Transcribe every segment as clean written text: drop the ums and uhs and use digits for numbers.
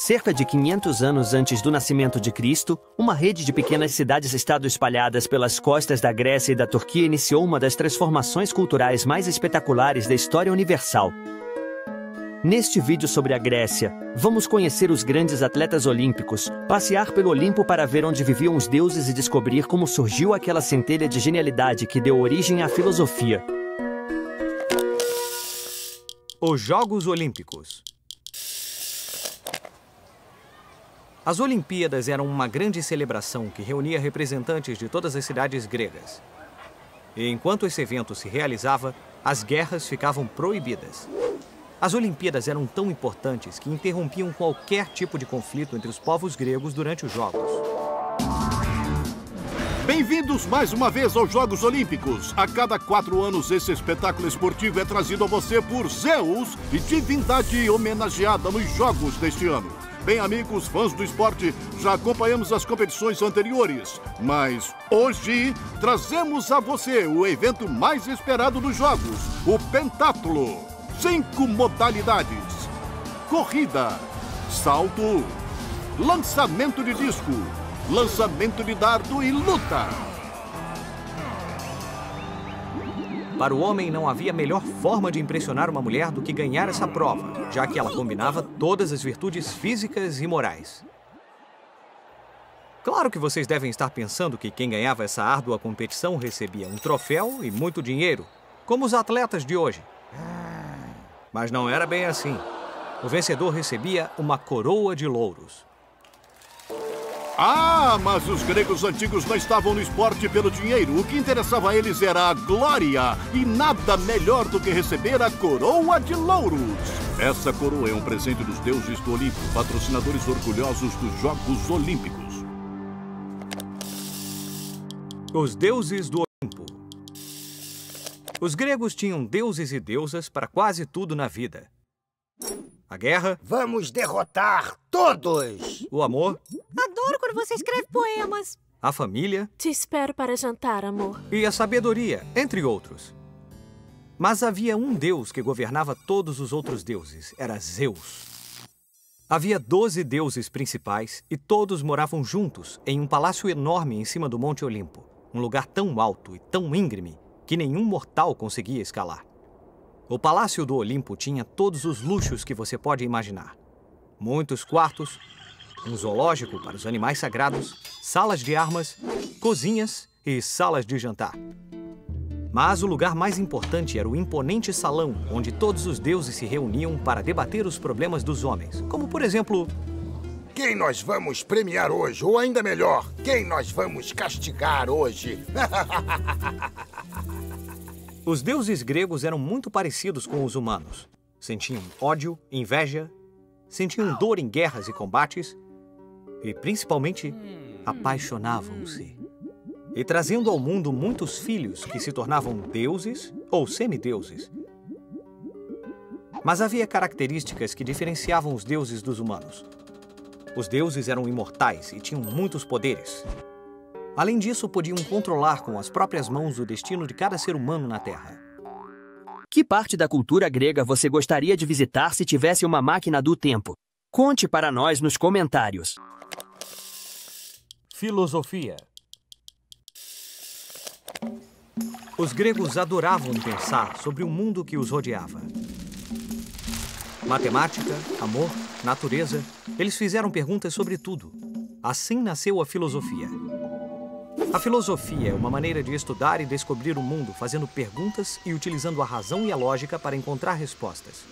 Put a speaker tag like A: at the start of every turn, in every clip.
A: Cerca de 500 anos antes do nascimento de Cristo, uma rede de pequenas cidades-estado espalhadas pelas costas da Grécia e da Turquia iniciou uma das transformações culturais mais espetaculares da história universal. Neste vídeo sobre a Grécia, vamos conhecer os grandes atletas olímpicos, passear pelo Olimpo para ver onde viviam os deuses e descobrir como surgiu aquela centelha de genialidade que deu origem à filosofia.
B: Os Jogos Olímpicos. As Olimpíadas eram uma grande celebração que reunia representantes de todas as cidades gregas. E enquanto esse evento se realizava, as guerras ficavam proibidas. As Olimpíadas eram tão importantes que interrompiam qualquer tipo de conflito entre os povos gregos durante os Jogos.
C: Bem-vindos mais uma vez aos Jogos Olímpicos. A cada 4 anos, esse espetáculo esportivo é trazido a você por Zeus e divindade homenageada nos Jogos deste ano. Bem, amigos, fãs do esporte, já acompanhamos as competições anteriores, mas hoje trazemos a você o evento mais esperado dos Jogos, o pentatlo. 5 modalidades: corrida, salto, lançamento de disco, lançamento de dardo e luta.
B: Para o homem, não havia melhor forma de impressionar uma mulher do que ganhar essa prova, já que ela combinava todas as virtudes físicas e morais. Claro que vocês devem estar pensando que quem ganhava essa árdua competição recebia um troféu e muito dinheiro, como os atletas de hoje. Mas não era bem assim. O vencedor recebia uma coroa de louros.
C: Ah, mas os gregos antigos não estavam no esporte pelo dinheiro. O que interessava a eles era a glória. E nada melhor do que receber a coroa de louros. Essa coroa é um presente dos deuses do Olimpo, patrocinadores orgulhosos dos Jogos Olímpicos.
B: Os deuses do Olimpo. Os gregos tinham deuses e deusas para quase tudo na vida. A guerra.
D: Vamos derrotar todos!
B: O amor.
E: Adoro quando você escreve poemas.
B: A família.
E: Te espero para jantar, amor.
B: E a sabedoria, entre outros. Mas havia um deus que governava todos os outros deuses. Era Zeus. Havia 12 deuses principais e todos moravam juntos em um palácio enorme em cima do Monte Olimpo. Um lugar tão alto e tão íngreme que nenhum mortal conseguia escalar. O Palácio do Olimpo tinha todos os luxos que você pode imaginar. Muitos quartos, um zoológico para os animais sagrados, salas de armas, cozinhas e salas de jantar. Mas o lugar mais importante era o imponente salão, onde todos os deuses se reuniam para debater os problemas dos homens. Como, por exemplo...
D: Quem nós vamos premiar hoje? Ou ainda melhor, quem nós vamos castigar hoje?
B: Os deuses gregos eram muito parecidos com os humanos. Sentiam ódio, inveja, sentiam dor em guerras e combates e, principalmente, apaixonavam-se. E trazendo ao mundo muitos filhos que se tornavam deuses ou semideuses. Mas havia características que diferenciavam os deuses dos humanos. Os deuses eram imortais e tinham muitos poderes. Além disso, podiam controlar com as próprias mãos o destino de cada ser humano na Terra.
A: Que parte da cultura grega você gostaria de visitar se tivesse uma máquina do tempo? Conte para nós nos comentários.
B: Filosofia. Os gregos adoravam pensar sobre o mundo que os rodeava. Matemática, amor, natureza, eles fizeram perguntas sobre tudo. Assim nasceu a filosofia. A filosofia é uma maneira de estudar e descobrir o mundo, fazendo perguntas e utilizando a razão e a lógica para encontrar respostas.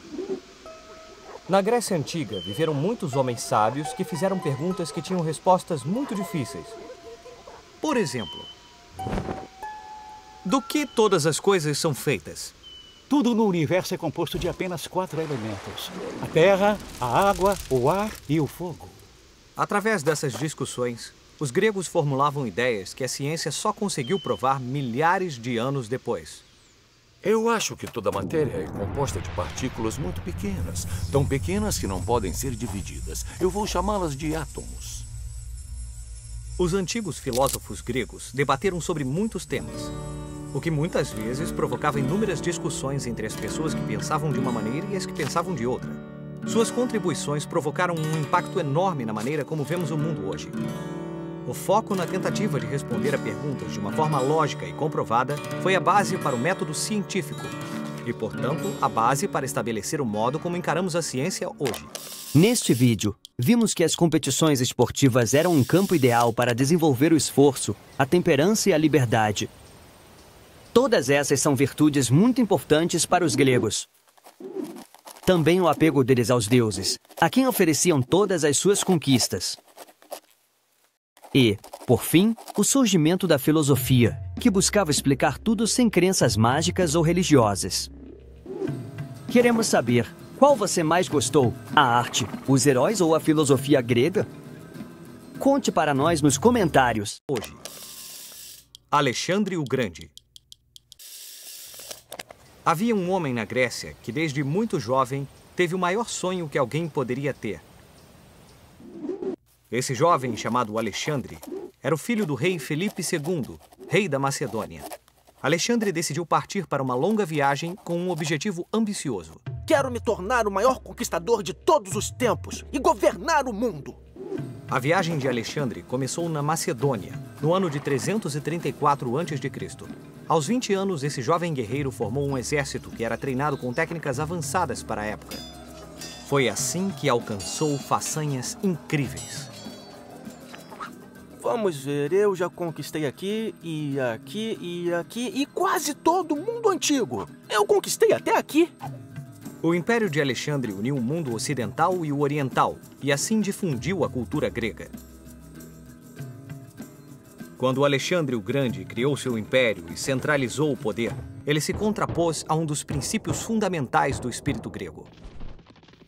B: Na Grécia Antiga, viveram muitos homens sábios que fizeram perguntas que tinham respostas muito difíceis. Por exemplo, do que todas as coisas são feitas?
F: Tudo no universo é composto de apenas 4 elementos: a terra, a água, o ar e o fogo.
B: Através dessas discussões, os gregos formulavam ideias que a ciência só conseguiu provar milhares de anos depois.
G: Eu acho que toda matéria é composta de partículas muito pequenas, tão pequenas que não podem ser divididas. Eu vou chamá-las de átomos.
B: Os antigos filósofos gregos debateram sobre muitos temas, o que muitas vezes provocava inúmeras discussões entre as pessoas que pensavam de uma maneira e as que pensavam de outra. Suas contribuições provocaram um impacto enorme na maneira como vemos o mundo hoje. O foco na tentativa de responder a perguntas de uma forma lógica e comprovada foi a base para o método científico e, portanto, a base para estabelecer o modo como encaramos a ciência hoje.
A: Neste vídeo, vimos que as competições esportivas eram um campo ideal para desenvolver o esforço, a temperança e a liberdade. Todas essas são virtudes muito importantes para os gregos. Também o apego deles aos deuses, a quem ofereciam todas as suas conquistas. E, por fim, o surgimento da filosofia, que buscava explicar tudo sem crenças mágicas ou religiosas. Queremos saber, qual você mais gostou? A arte, os heróis ou a filosofia grega? Conte para nós nos comentários.
B: Hoje, Alexandre o Grande. Havia um homem na Grécia que, desde muito jovem, teve o maior sonho que alguém poderia ter. Esse jovem, chamado Alexandre, era o filho do rei Felipe II, rei da Macedônia. Alexandre decidiu partir para uma longa viagem com um objetivo ambicioso.
H: Quero me tornar o maior conquistador de todos os tempos e governar o mundo.
B: A viagem de Alexandre começou na Macedônia, no ano de 334 a.C. Aos 20 anos, esse jovem guerreiro formou um exército que era treinado com técnicas avançadas para a época. Foi assim que alcançou façanhas incríveis.
H: Vamos ver, eu já conquistei aqui, e aqui, e aqui, e quase todo o mundo antigo. Eu conquistei até aqui.
B: O Império de Alexandre uniu o mundo ocidental e o oriental, e assim difundiu a cultura grega. Quando Alexandre o Grande criou seu império e centralizou o poder, ele se contrapôs a um dos princípios fundamentais do espírito grego.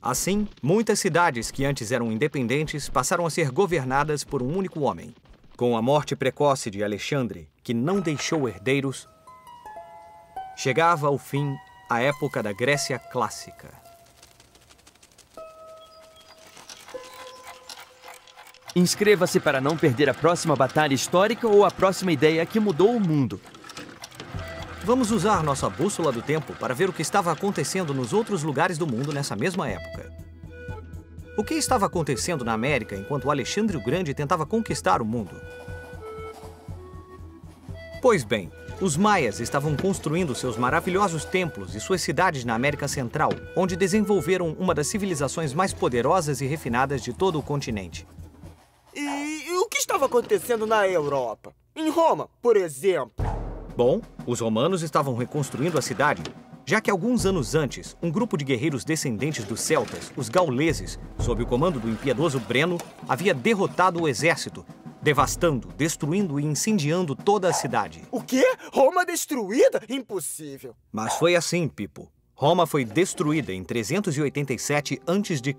B: Assim, muitas cidades que antes eram independentes passaram a ser governadas por um único homem. Com a morte precoce de Alexandre, que não deixou herdeiros, chegava ao fim a época da Grécia clássica.
A: Inscreva-se para não perder a próxima batalha histórica ou a próxima ideia que mudou o mundo.
B: Vamos usar nossa bússola do tempo para ver o que estava acontecendo nos outros lugares do mundo nessa mesma época. O que estava acontecendo na América enquanto Alexandre o Grande tentava conquistar o mundo? Pois bem, os maias estavam construindo seus maravilhosos templos e suas cidades na América Central, onde desenvolveram uma das civilizações mais poderosas e refinadas de todo o continente.
H: E o que estava acontecendo na Europa? Em Roma, por exemplo?
B: Bom, os romanos estavam reconstruindo a cidade, já que alguns anos antes, um grupo de guerreiros descendentes dos celtas, os gauleses, sob o comando do impiedoso Breno, havia derrotado o exército, devastando, destruindo e incendiando toda a cidade.
H: O quê? Roma destruída? Impossível.
B: Mas foi assim, Pipo. Roma foi destruída em 387 a.C.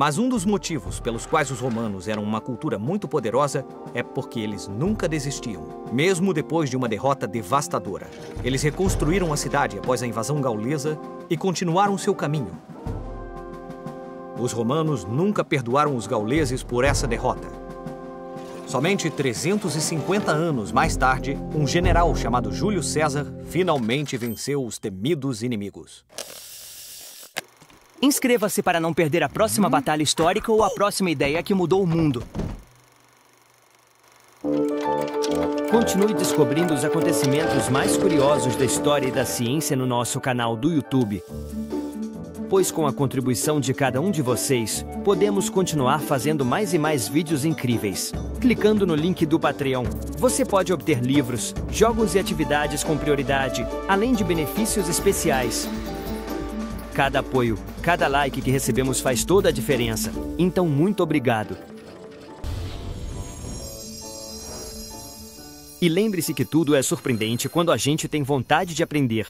B: Mas um dos motivos pelos quais os romanos eram uma cultura muito poderosa é porque eles nunca desistiam, mesmo depois de uma derrota devastadora. Eles reconstruíram a cidade após a invasão gaulesa e continuaram seu caminho. Os romanos nunca perdoaram os gauleses por essa derrota. Somente 350 anos mais tarde, um general chamado Júlio César finalmente venceu os temidos inimigos.
A: Inscreva-se para não perder a próxima batalha histórica ou a próxima ideia que mudou o mundo. Continue descobrindo os acontecimentos mais curiosos da história e da ciência no nosso canal do YouTube. Pois com a contribuição de cada um de vocês, podemos continuar fazendo mais e mais vídeos incríveis. Clicando no link do Patreon, você pode obter livros, jogos e atividades com prioridade, além de benefícios especiais. Cada apoio, cada like que recebemos faz toda a diferença. Então, muito obrigado. E lembre-se que tudo é surpreendente quando a gente tem vontade de aprender.